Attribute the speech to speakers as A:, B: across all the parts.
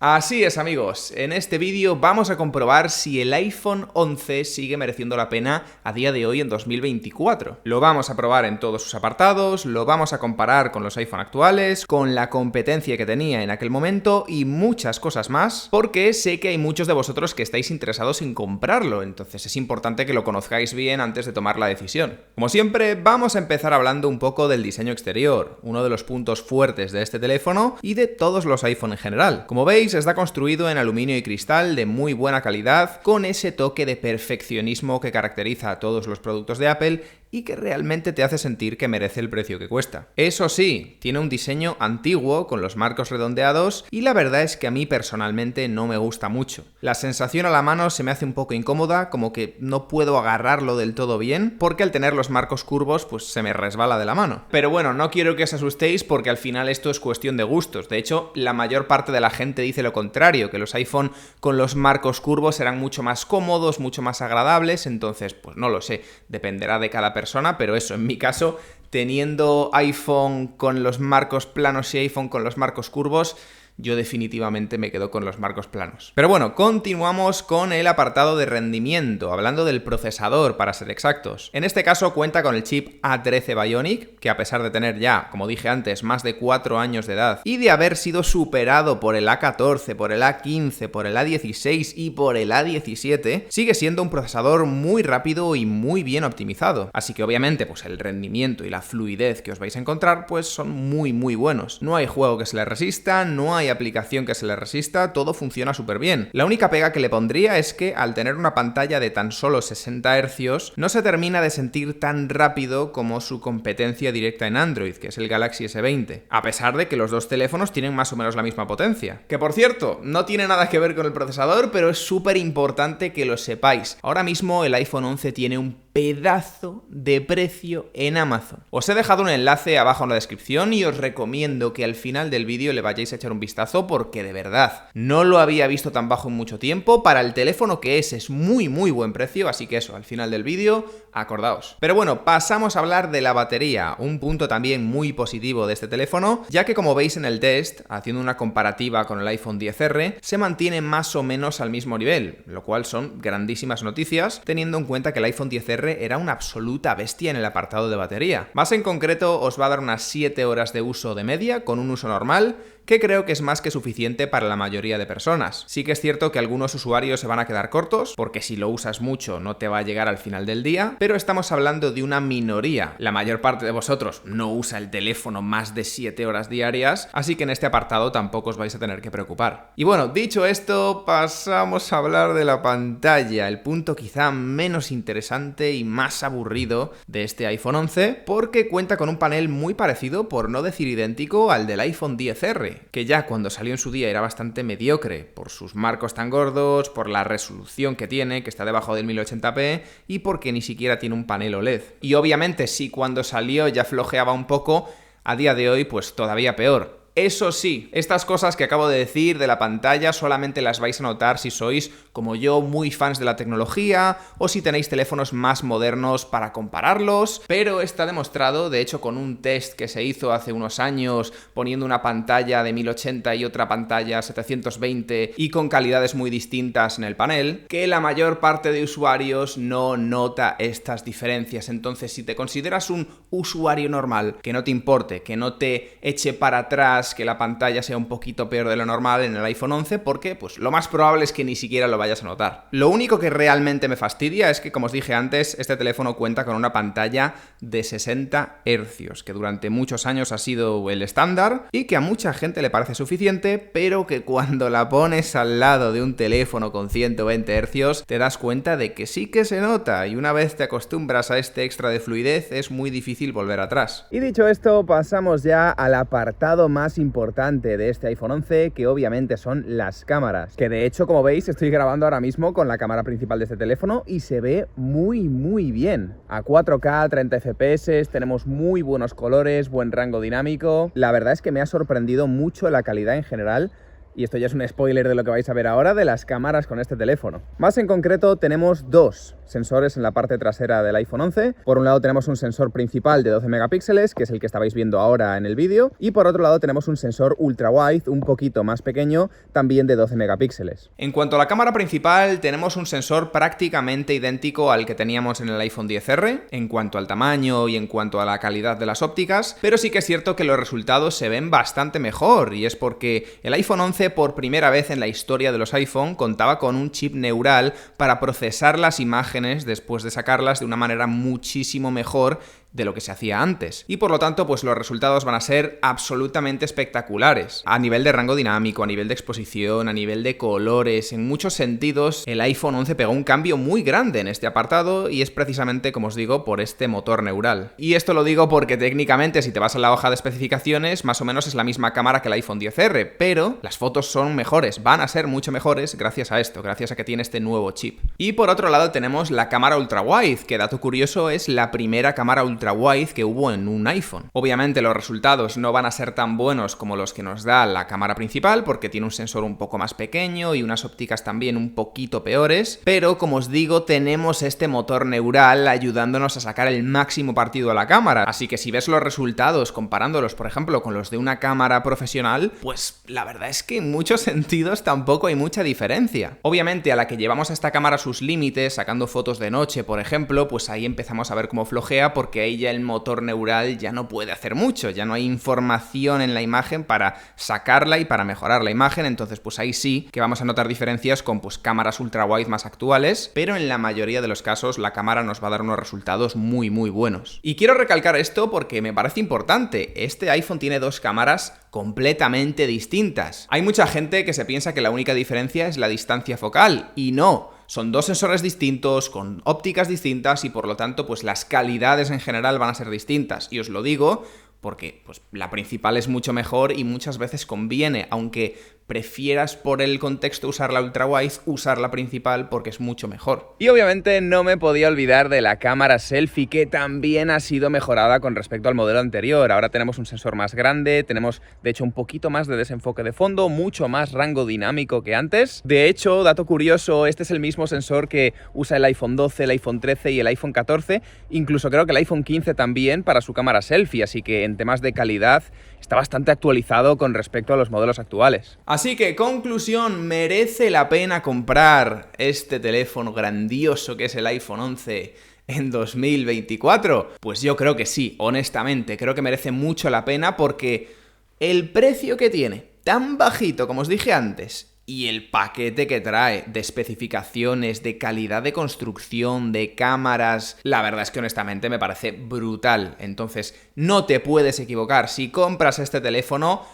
A: Así es, amigos, en este vídeo vamos a comprobar si el iPhone 11 sigue mereciendo la pena a día de hoy en 2024. Lo vamos a probar en todos sus apartados, lo vamos a comparar con los iPhone actuales, con la competencia que tenía en aquel momento y muchas cosas más, porque sé que hay muchos de vosotros que estáis interesados en comprarlo, entonces es importante que lo conozcáis bien antes de tomar la decisión. Como siempre, vamos a empezar hablando un poco del diseño exterior, uno de los puntos fuertes de este teléfono y de todos los iPhone en general. Como veis, está construido en aluminio y cristal de muy buena calidad, con ese toque de perfeccionismo que caracteriza a todos los productos de Apple y que realmente te hace sentir que merece el precio que cuesta. Eso sí, tiene un diseño antiguo con los marcos redondeados y la verdad es que a mí personalmente no me gusta mucho. La sensación a la mano se me hace un poco incómoda, como que no puedo agarrarlo del todo bien, porque al tener los marcos curvos pues se me resbala de la mano. Pero bueno, no quiero que os asustéis porque al final esto es cuestión de gustos. De hecho, la mayor parte de la gente dice lo contrario, que los iPhone con los marcos curvos eran mucho más cómodos, mucho más agradables, entonces pues no lo sé, dependerá de cada persona, pero eso, en mi caso, teniendo iPhone con los marcos planos y iPhone con los marcos curvos, yo definitivamente me quedo con los marcos planos. Pero bueno, continuamos con el apartado de rendimiento, hablando del procesador para ser exactos. En este caso cuenta con el chip A13 Bionic, que a pesar de tener ya, como dije antes, más de 4 años de edad y de haber sido superado por el A14, por el A15, por el A16 y por el A17, sigue siendo un procesador muy rápido y muy bien optimizado. Así que obviamente pues el rendimiento y la fluidez que os vais a encontrar pues son muy buenos. No hay juego que se le resista, no hay aplicación que se le resista, todo funciona súper bien. La única pega que le pondría es que al tener una pantalla de tan solo 60 Hz no se termina de sentir tan rápido como su competencia directa en Android, que es el Galaxy S20, a pesar de que los dos teléfonos tienen más o menos la misma potencia. Que por cierto, no tiene nada que ver con el procesador, pero es súper importante que lo sepáis. Ahora mismo el iPhone 11 tiene un pedazo de precio en Amazon. Os he dejado un enlace abajo en la descripción y os recomiendo que al final del vídeo le vayáis a echar un vistazo porque de verdad no lo había visto tan bajo en mucho tiempo. Para el teléfono que es muy buen precio, así que eso, al final del vídeo, acordaos. Pero bueno, pasamos a hablar de la batería, un punto también muy positivo de este teléfono, ya que como veis en el test, haciendo una comparativa con el iPhone XR, se mantiene más o menos al mismo nivel, lo cual son grandísimas noticias, teniendo en cuenta que el iPhone XR era una absoluta bestia en el apartado de batería. Más en concreto, os va a dar unas 7 horas de uso de media, con un uso normal, que creo que es más que suficiente para la mayoría de personas. Sí que es cierto que algunos usuarios se van a quedar cortos, porque si lo usas mucho no te va a llegar al final del día, pero estamos hablando de una minoría. La mayor parte de vosotros no usa el teléfono más de 7 horas diarias, así que en este apartado tampoco os vais a tener que preocupar. Y bueno, dicho esto, pasamos a hablar de la pantalla, el punto quizá menos interesante y más aburrido de este iPhone 11, porque cuenta con un panel muy parecido, por no decir idéntico, al del iPhone XR, que ya cuando salió en su día era bastante mediocre, por sus marcos tan gordos, por la resolución que tiene, que está debajo del 1080p, y porque ni siquiera tiene un panel OLED. Y obviamente si cuando salió ya flojeaba un poco, a día de hoy pues todavía peor. Eso sí, estas cosas que acabo de decir de la pantalla solamente las vais a notar si sois, como yo, muy fans de la tecnología o si tenéis teléfonos más modernos para compararlos, pero está demostrado, de hecho con un test que se hizo hace unos años poniendo una pantalla de 1080 y otra pantalla 720 y con calidades muy distintas en el panel, que la mayor parte de usuarios no nota estas diferencias. Entonces, si te consideras un usuario normal, que no te importe, que no te eche para atrás que la pantalla sea un poquito peor de lo normal en el iPhone 11, porque pues lo más probable es que ni siquiera lo vayas a notar. Lo único que realmente me fastidia es que, como os dije antes, este teléfono cuenta con una pantalla de 60 Hz, que durante muchos años ha sido el estándar y que a mucha gente le parece suficiente, pero que cuando la pones al lado de un teléfono con 120 Hz te das cuenta de que sí que se nota, y una vez te acostumbras a este extra de fluidez es muy difícil volver atrás. Y dicho esto, pasamos ya al apartado más importante de este iPhone 11, que obviamente son las cámaras, que de hecho, como veis, estoy grabando ahora mismo con la cámara principal de este teléfono y se ve muy bien. A 4K, 30 FPS, tenemos muy buenos colores, buen rango dinámico. La verdad es que me ha sorprendido mucho la calidad en general
B: y esto ya es un spoiler de lo que vais a ver ahora de las cámaras con este teléfono. Más en concreto, tenemos dos sensores en la parte trasera del iPhone 11. Por un lado tenemos un sensor principal de 12 megapíxeles, que es el que estabais viendo ahora en el vídeo, y por otro lado tenemos un sensor ultra wide, un poquito más pequeño, también de 12 megapíxeles.
A: En cuanto a la cámara principal, tenemos un sensor prácticamente idéntico al que teníamos en el iPhone XR, en cuanto al tamaño y en cuanto a la calidad de las ópticas, pero sí que es cierto que los resultados se ven bastante mejor, y es porque el iPhone 11 por primera vez en la historia de los iPhone contaba con un chip neural para procesar las imágenes después de sacarlas de una manera muchísimo mejor de lo que se hacía antes. Y por lo tanto, pues los resultados van a ser absolutamente espectaculares. A nivel de rango dinámico, a nivel de exposición, a nivel de colores, en muchos sentidos, el iPhone 11 pegó un cambio muy grande en este apartado y es precisamente, como os digo, por este motor neural. Y esto lo digo porque técnicamente, si te vas a la hoja de especificaciones, más o menos es la misma cámara que el iPhone XR, pero las fotos son mejores, van a ser mucho mejores gracias a esto, gracias a que tiene este nuevo chip. Y por otro lado tenemos la cámara ultra wide, que dato curioso es la primera cámara ultra wide que hubo en un iPhone. Obviamente los resultados no van a ser tan buenos como los que nos da la cámara principal porque tiene un sensor un poco más pequeño y unas ópticas también un poquito peores, pero como os digo tenemos este motor neural ayudándonos a sacar el máximo partido a la cámara, así que si ves los resultados comparándolos por ejemplo con los de una cámara profesional, pues la verdad es que en muchos sentidos tampoco hay mucha diferencia. Obviamente a la que llevamos a esta cámara sus límites, sacando fotos de noche por ejemplo, pues ahí empezamos a ver cómo flojea porque ahí ya el motor neural ya no puede hacer mucho, ya no hay información en la imagen para sacarla y para mejorar la imagen, entonces pues ahí sí que vamos a notar diferencias con pues cámaras ultra wide más actuales, pero en la mayoría de los casos la cámara nos va a dar unos resultados muy buenos. Y quiero recalcar esto porque me parece importante, este iPhone tiene dos cámaras completamente distintas. Hay mucha gente que se piensa que la única diferencia es la distancia focal, y no. Son dos sensores distintos, con ópticas distintas y por lo tanto pues las calidades en general van a ser distintas. Y os lo digo porque pues la principal es mucho mejor y muchas veces conviene, aunque prefieras por el contexto usar la ultra wide, usar la principal porque es mucho mejor.
B: Y obviamente no me podía olvidar de la cámara selfie, que también ha sido mejorada con respecto al modelo anterior. Ahora tenemos un sensor más grande, tenemos de hecho un poquito más de desenfoque de fondo, mucho más rango dinámico que antes. De hecho, dato curioso, este es el mismo sensor que usa el iPhone 12, el iPhone 13 y el iPhone 14, incluso creo que el iPhone 15 también para su cámara selfie, así que en temas de calidad está bastante actualizado con respecto a los modelos actuales.
A: Así que, conclusión, ¿merece la pena comprar este teléfono grandioso que es el iPhone 11 en 2024? Pues yo creo que sí, honestamente, creo que merece mucho la pena porque el precio que tiene, tan bajito como os dije antes, y el paquete que trae de especificaciones, de calidad de construcción, de cámaras, la verdad es que honestamente me parece brutal. Entonces, no te puedes equivocar. Si compras este teléfono,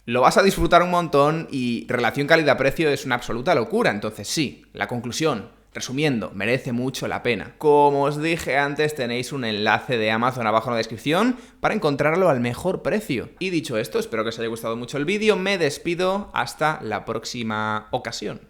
A: lo vas a disfrutar un montón y relación calidad-precio es una absoluta locura. Entonces sí, la conclusión, resumiendo, merece mucho la pena. Como os dije antes, tenéis un enlace de Amazon abajo en la descripción para encontrarlo al mejor precio. Y dicho esto, espero que os haya gustado mucho el vídeo, me despido hasta la próxima ocasión.